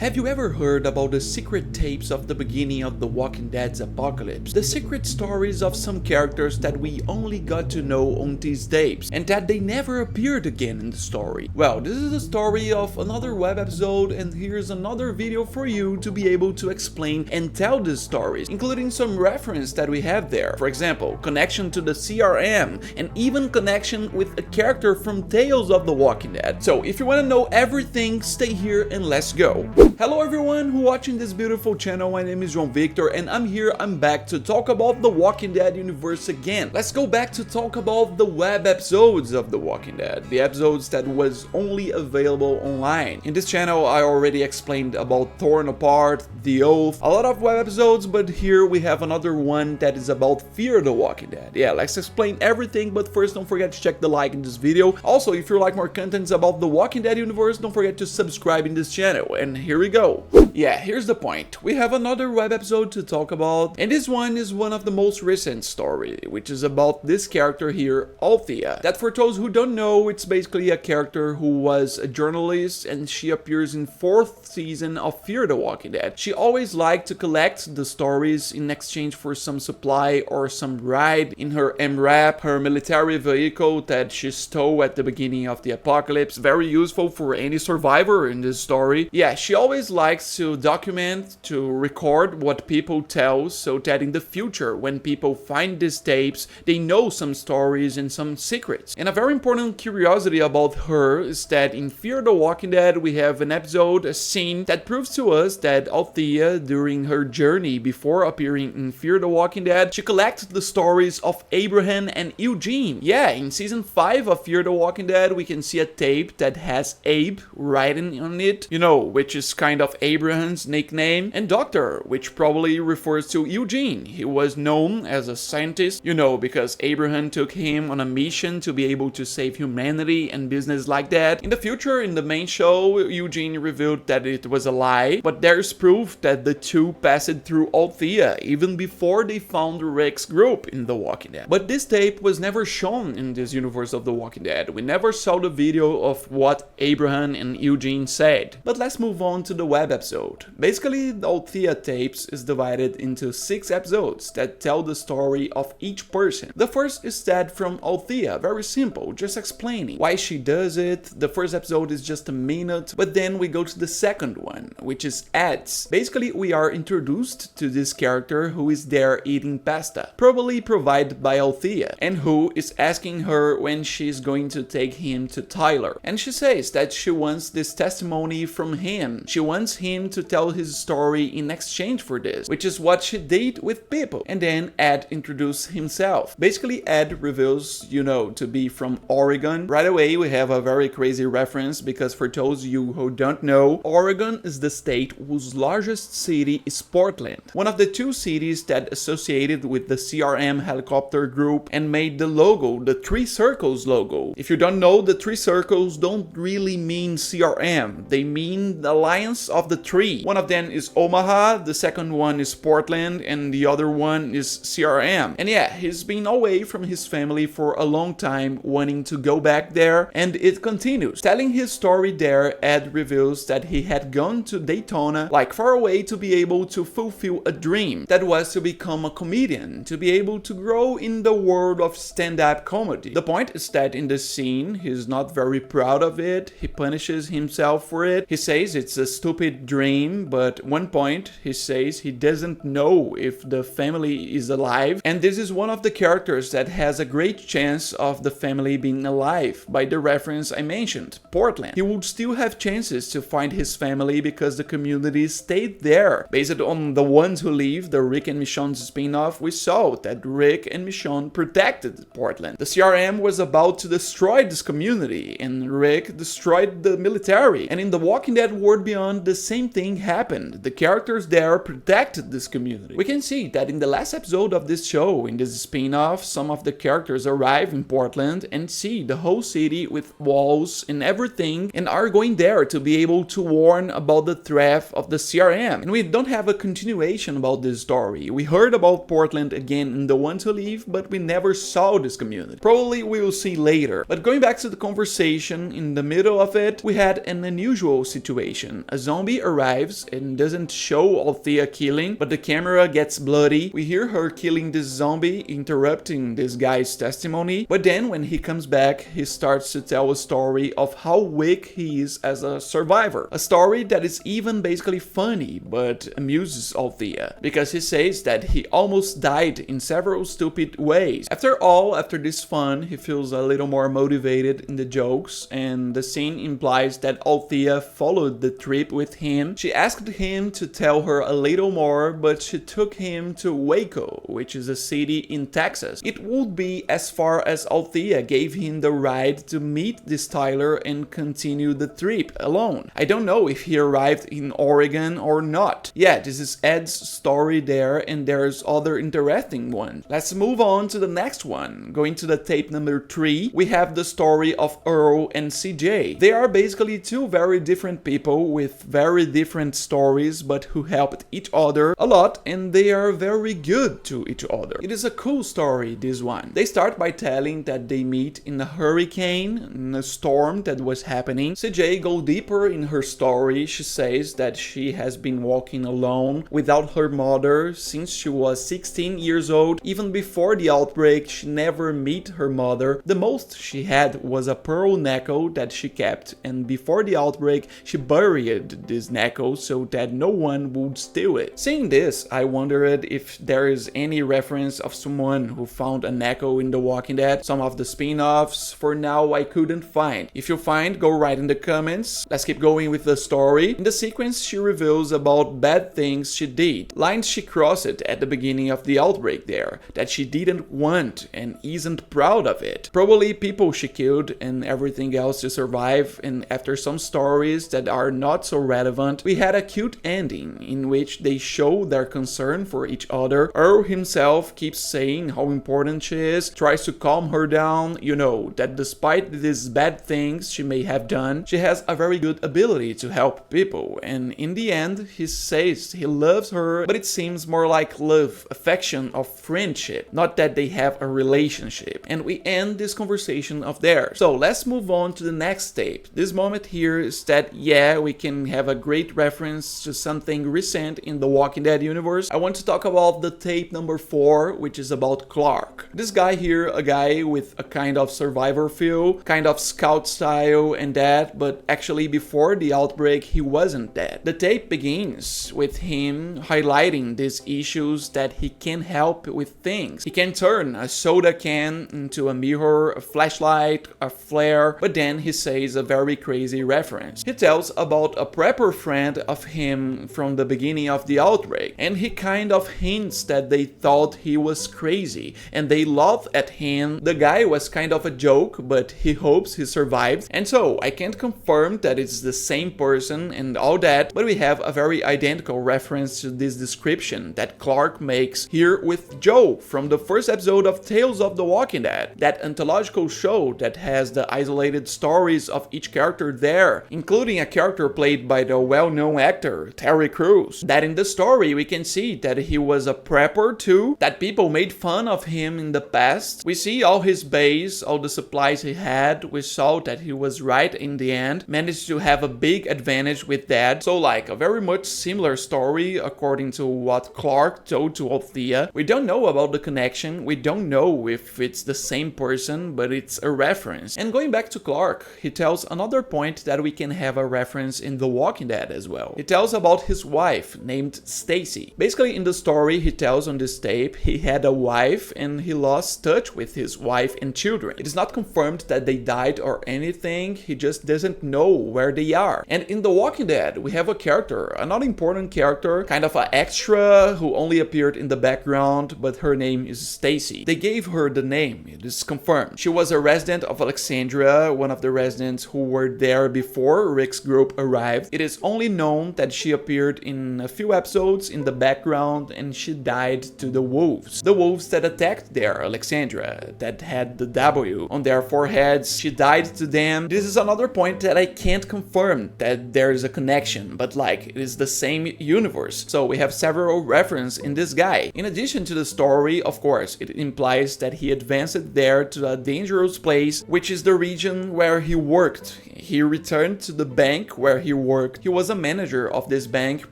Have you ever heard about the secret tapes of the beginning of The Walking Dead's apocalypse? The secret stories of some characters that we only got to know on these tapes, and that they never appeared again in the story. Well, this is the story of another web episode, and here's another video for you to be able to explain and tell these stories, including some reference that we have there. For example, connection to the CRM, and even connection with a character from Tales of the Walking Dead. So if you want to know everything, stay here and let's go. Hello everyone who watching this beautiful channel, my name is João Victor and I'm back to talk about the Walking Dead universe again. Let's go back to talk about the web episodes of the Walking Dead, the episodes that was only available online. In this channel I already explained about Torn Apart, The Oath, a lot of web episodes, but here we have another one that is about Fear the Walking Dead. Yeah, let's explain everything, but first don't forget to check the like in this video. Also, if you like more contents about the Walking Dead universe, don't forget to subscribe in this channel. And here we go. Yeah, here's the point. We have another web episode to talk about, and this one is one of the most recent story, which is about this character here, Althea. That, for those who don't know, it's basically a character who was a journalist, and she appears in 4th season of Fear the Walking Dead. She always liked to collect the stories in exchange for some supply or some ride in her MRAP, her military vehicle that she stole at the beginning of the apocalypse. Very useful for any survivor in this story. Yeah, she always likes to document, to record what people tell, so that in the future, when people find these tapes, they know some stories and some secrets. And a very important curiosity about her is that in Fear the Walking Dead, we have an episode, a scene that proves to us that Althea, during her journey before appearing in Fear the Walking Dead, she collected the stories of Abraham and Eugene. Yeah, in season 5 of Fear the Walking Dead, we can see a tape that has Abe writing on it, you know, which is kind of Abraham's nickname, and Doctor, which probably refers to Eugene. He was known as a scientist, you know, because Abraham took him on a mission to be able to save humanity and business like that. In the future, in the main show, Eugene revealed that it was a lie, but there's proof that the two passed through Althea even before they found Rick's group in The Walking Dead. But this tape was never shown in this universe of The Walking Dead. We never saw the video of what Abraham and Eugene said. But let's move on to the web episode. Basically, the Althea tapes is divided into 6 episodes that tell the story of each person. The first is that from Althea, very simple, just explaining why she does it. The first episode is just a minute, but then we go to the second one, which is ads. Basically, we are introduced to this character who is there eating pasta, probably provided by Althea, and who is asking her when she's going to take him to Tyler. And she says that she wants this testimony from him. She wants him to tell his story in exchange for this, which is what she did with people. And then Ed introduced himself. Basically, Ed reveals, you know, to be from Oregon. Right away, we have a very crazy reference, because for those of you who don't know, Oregon is the state whose largest city is Portland, one of the 2 cities that associated with the CRM helicopter group and made the logo, the 3 circles logo. If you don't know, the 3 circles don't really mean CRM, they mean the Alliance of the 3. One of them is Omaha, the second one is Portland, and the other one is CRM. And yeah, he's been away from his family for a long time, wanting to go back there, and it continues. Telling his story there, Ed reveals that he had gone to Daytona, like far away, to be able to fulfill a dream that was to become a comedian, to be able to grow in the world of stand-up comedy. The point is that in the scene, he's not very proud of it, he punishes himself for it. He says it's a stupid dream, but at one point he says he doesn't know if the family is alive, and this is one of the characters that has a great chance of the family being alive. By the reference I mentioned, Portland, he would still have chances to find his family because the community stayed there. Based on the ones who leave, the Rick and Michonne spin-off, we saw that Rick and Michonne protected Portland. The CRM was about to destroy this community, and Rick destroyed the military. And in The Walking Dead World Beyond, the same thing happened. The characters there protected this community. We can see that in the last episode of this show, in this spin-off, some of the characters arrive in Portland and see the whole city with walls and everything, and are going there to be able to warn about the threat of the CRM. And we don't have a continuation about this story. We heard about Portland again in The One to Leave, but we never saw this community. Probably we will see later. But going back to the conversation, in the middle of it, we had an unusual situation. A zombie arrives and doesn't show Althea killing, but the camera gets bloody. We hear her killing this zombie, interrupting this guy's testimony, but then when he comes back, he starts to tell a story of how weak he is as a survivor. A story that is even basically funny, but amuses Althea, because he says that he almost died in several stupid ways. After all, after this fun, he feels a little more motivated in the jokes, and the scene implies that Althea followed the trip with him. She asked him to tell her a little more, but she took him to Waco, which is a city in Texas. It would be as far as Althea gave him the ride to meet this Tyler and continue the trip alone. I don't know if he arrived in Oregon or not. Yeah, this is Ed's story there, and there's other interesting ones. Let's move on to the next one. Going to the tape number 3, we have the story of Earl and CJ. They are basically two very different people with very different stories, but who helped each other a lot, and they are very good to each other. It is a cool story, this one. They start by telling that they meet in a hurricane, in a storm that was happening. CJ goes deeper in her story. She says that she has been walking alone without her mother since she was 16 years old. Even before the outbreak, she never met her mother. The most she had was a pearl necklace that she kept, and before the outbreak, she buried this necklace so that no one would steal it. Seeing this, I wondered if there is any reference of someone who found a necklace in The Walking Dead. Some of the spin-offs, for now, I couldn't find. If you find, go write in the comments. Let's keep going with the story. In the sequence, she reveals about bad things she did, lines she crossed at the beginning of the outbreak there, that she didn't want and isn't proud of it. Probably people she killed and everything else to survive, and after some stories that are not so relevant, we had a cute ending in which they show their concern for each other. Earl himself keeps saying how important she is, tries to calm her down, you know, that despite these bad things she may have done, she has a very good ability to help people, and in the end, he says he loves her, but it seems more like love, affection, or friendship, not that they have a relationship. And we end this conversation of theirs. So let's move on to the next tape. This moment here is that, yeah, we can have a great reference to something recent in the Walking Dead universe. I want to talk about the tape number 4, which is about Clark. This guy here, a guy with a kind of survivor feel, kind of scout style and that, but actually before the outbreak he wasn't that. The tape begins with him highlighting these issues that he can help with things. He can turn a soda can into a mirror, a flashlight, a flare, but then he says a very crazy reference. He tells about a prepper friend of him from the beginning of the outbreak, and he kind of hints that they thought he was crazy and they laughed at him. The guy was kind of a joke, but he hopes he survived, and so I can't confirm that it's the same person and all that, but we have a very identical reference to this description that Clark makes here with Joe from the first episode of Tales of the Walking Dead, that anthological show that has the isolated stories of each character there, including a character played by the well-known actor Terry Crews. That in the story we can see that he was a prepper too, that people made fun of him in the past. We see all his base, all the supplies he had. We saw that he was right in the end, managed to have a big advantage with that. So like a very much similar story according to what Clark told to Althea. We don't know about the connection, we don't know if it's the same person, but it's a reference. And going back to Clark, he tells another point that we can have a reference in The Walking Dead as well. He tells about his wife named Stacy. Basically in the story he tells on this tape, he had a wife and he lost touch with his wife and children. It is not confirmed that they died or anything, he just doesn't know where they are. And in The Walking Dead we have a character, a not important character, kind of an extra who only appeared in the background, but her name is Stacy. They gave her the name, it is confirmed. She was a resident of Alexandria, one of the residents who were there before Rick's group arrived. It is only known that she appeared in a few episodes in the background and she died to the wolves. The wolves that attacked there, Alexandria, that had the W on their foreheads. She died to them. This is another point that I can't confirm that there is a connection, but like it is the same universe. So we have several references in this guy. In addition to the story, of course, it implies that he advanced there to a dangerous place, which is the region where he worked. He returned to the bank where he worked. He was a manager of this bank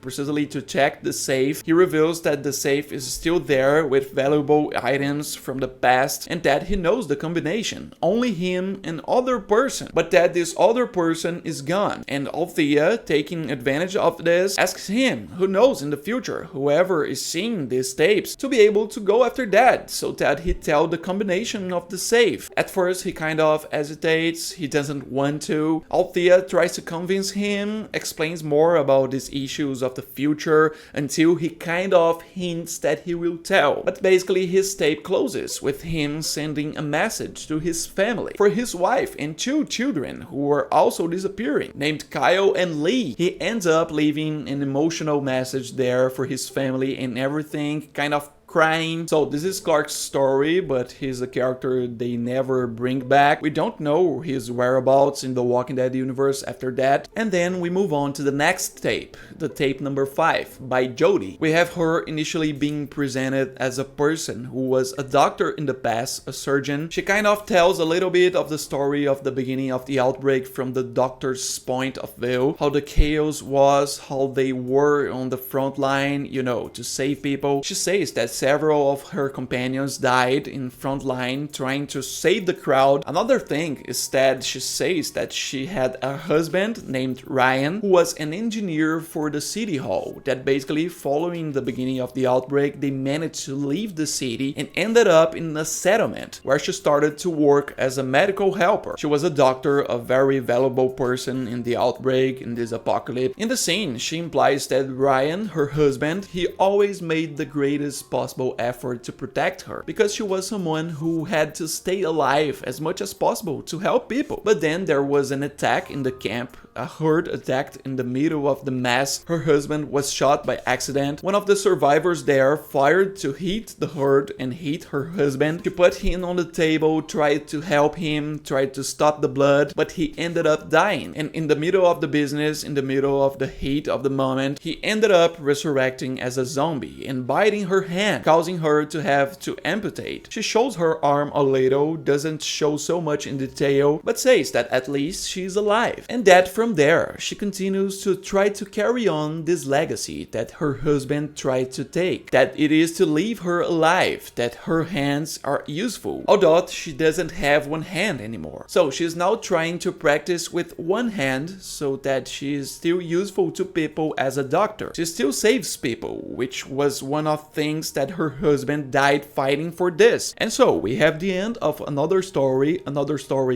precisely to check the safe. He reveals that the safe is still there with valuable items from the past and that he knows the combination, only him and other person, but that this other person is gone. And Althea, taking advantage of this, asks him, who knows in the future, whoever is seeing these tapes, to be able to go after that, so that he tell the combination of the safe. At first he kind of hesitates, he doesn't want to. Althea tries to convince him, explains more about these issues of the future, until he kind of hints that he will tell. But basically his tape closes with him sending a message to his family for his wife and 2 children who were also disappearing, named Kyle and Lee. He ends up leaving an emotional message there for his family and everything, kind of crying. So this is Clark's story, but he's a character they never bring back. We don't know his whereabouts in the Walking Dead universe after that. And then we move on to the next tape, the tape number 5 by Jodie. We have her initially being presented as a person who was a doctor in the past, a surgeon. She kind of tells a little bit of the story of the beginning of the outbreak from the doctor's point of view, how the chaos was, how they were on the front line, you know, to save people. She says that several of her companions died in front line trying to save the crowd. Another thing is that she says that she had a husband named Ryan who was an engineer for the city hall, that basically following the beginning of the outbreak they managed to leave the city and ended up in a settlement where she started to work as a medical helper. She was a doctor, a very valuable person in the outbreak, in this apocalypse. In the scene she implies that Ryan, her husband, he always made the greatest possible effort to protect her, because she was someone who had to stay alive as much as possible to help people. But then there was an attack in the camp, a herd attacked in the middle of the mass. Her husband was shot by accident. One of the survivors there fired to hit the herd and hit her husband. She put him on the table, tried to help him, tried to stop the blood, but he ended up dying. And in the middle of the business, in the middle of the heat of the moment, he ended up resurrecting as a zombie and biting her hand, causing her to have to amputate. She shows her arm a little, doesn't show so much in detail, but says that at least she's alive. And that from there, she continues to try to carry on this legacy that her husband tried to take, that it is to leave her alive, that her hands are useful, although she doesn't have one hand anymore. So she's now trying to practice with one hand so that she is still useful to people as a doctor. She still saves people, which was one of things that her husband died fighting for this. And so we have the end of another story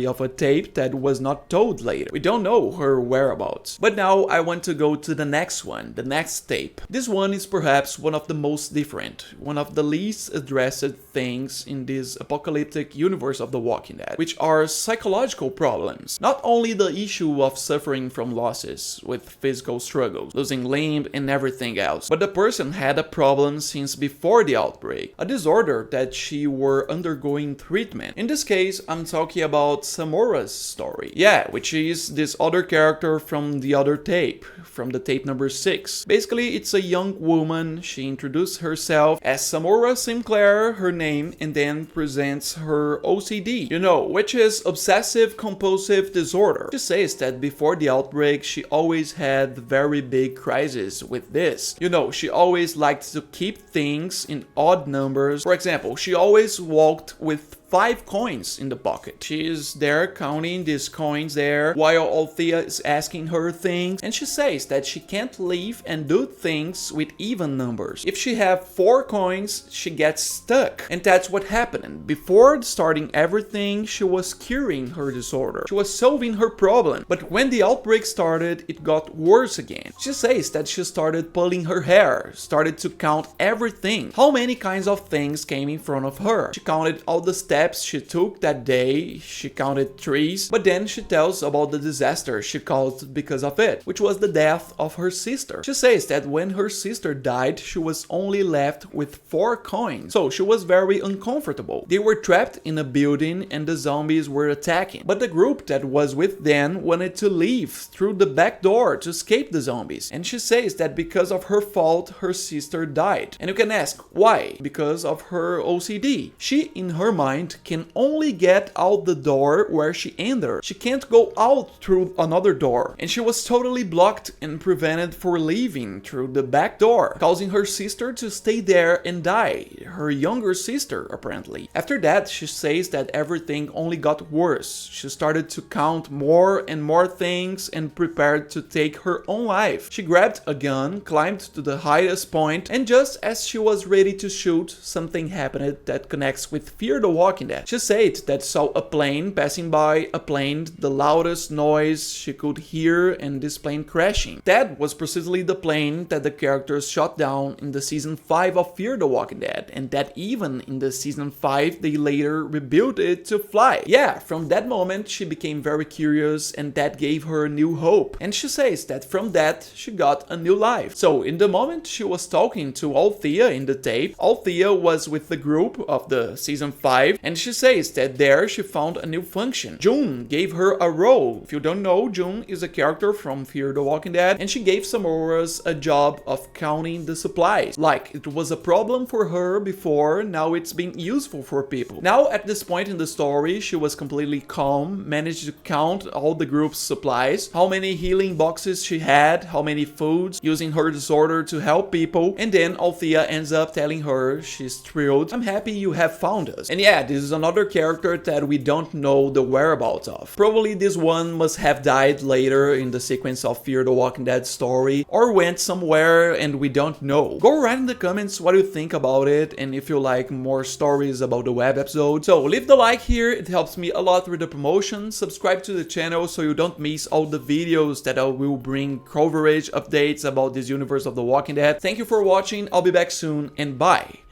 of a tape that was not told later. We don't know her whereabouts. But now I want to go to the next one, the next tape. This one is perhaps one of the most different, one of the least addressed things in this apocalyptic universe of The Walking Dead, which are psychological problems. Not only the issue of suffering from losses with physical struggles, losing limb and everything else, but the person had a problem since before the outbreak, a disorder that she were undergoing treatment. In this case, I'm talking about Samora's story. Yeah, which is this other character from the other tape, from the tape number 6. Basically, it's a young woman. She introduced herself as Samora Sinclair, her name, and then presents her OCD, you know, which is obsessive compulsive disorder. She says that before the outbreak, she always had very big crises with this. You know, she always liked to keep things in odd numbers. For example, she always walked with 5 coins in the pocket. She is there counting these coins there while Althea is asking her things, and she says that she can't leave and do things with even numbers. If she have 4 coins, she gets stuck. And that's what happened. Before starting everything, she was curing her disorder. She was solving her problem. But when the outbreak started, it got worse again. She says that she started pulling her hair, started to count everything. How many kinds of things came in front of her. She counted all the steps she took that day, she counted trees, but then she tells about the disaster she caused because of it, which was the death of her sister. She says that when her sister died, she was only left with 4 coins, so she was very uncomfortable. They were trapped in a building and the zombies were attacking, but the group that was with them wanted to leave through the back door to escape the zombies, and she says that because of her fault, her sister died. And you can ask, why? Because of her OCD. She, in her mind, agent can only get out the door where she entered. She can't go out through another door, and she was totally blocked and prevented for leaving through the back door, causing her sister to stay there and die, her younger sister apparently. After that, she says that everything only got worse. She started to count more and more things and prepared to take her own life. She grabbed a gun, climbed to the highest point, and just as she was ready to shoot, something happened that connects with Fear the Walking Dead. She said that saw a plane passing by, a plane, the loudest noise she could hear, and this plane crashing. That was precisely the plane that the characters shot down in the season 5 of Fear the Walking Dead, and that even in the season 5 they later rebuilt it to fly. Yeah, from that moment she became very curious, and that gave her new hope. And she says that from that she got a new life. So in the moment she was talking to Althea in the tape, Althea was with the group of the season 5, and she says that there she found a new function. June gave her a role. If you don't know, June is a character from Fear the Walking Dead, and she gave Samora's a job of counting the supplies. Like, it was a problem for her before, now it's been useful for people. Now at this point in the story, she was completely calm, managed to count all the group's supplies, how many healing boxes she had, how many foods, using her disorder to help people, and then Althea ends up telling her she's thrilled. I'm happy you have found us. And yeah, this is another character that we don't know the whereabouts of. Probably this one must have died later in the sequence of Fear the Walking Dead story, or went somewhere and we don't know. Go write in the comments what you think about it, and if you like more stories about the web episode. So leave the like here, it helps me a lot with the promotion. Subscribe to the channel so you don't miss all the videos that I will bring coverage updates about this universe of The Walking Dead. Thank you for watching, I'll be back soon, and bye!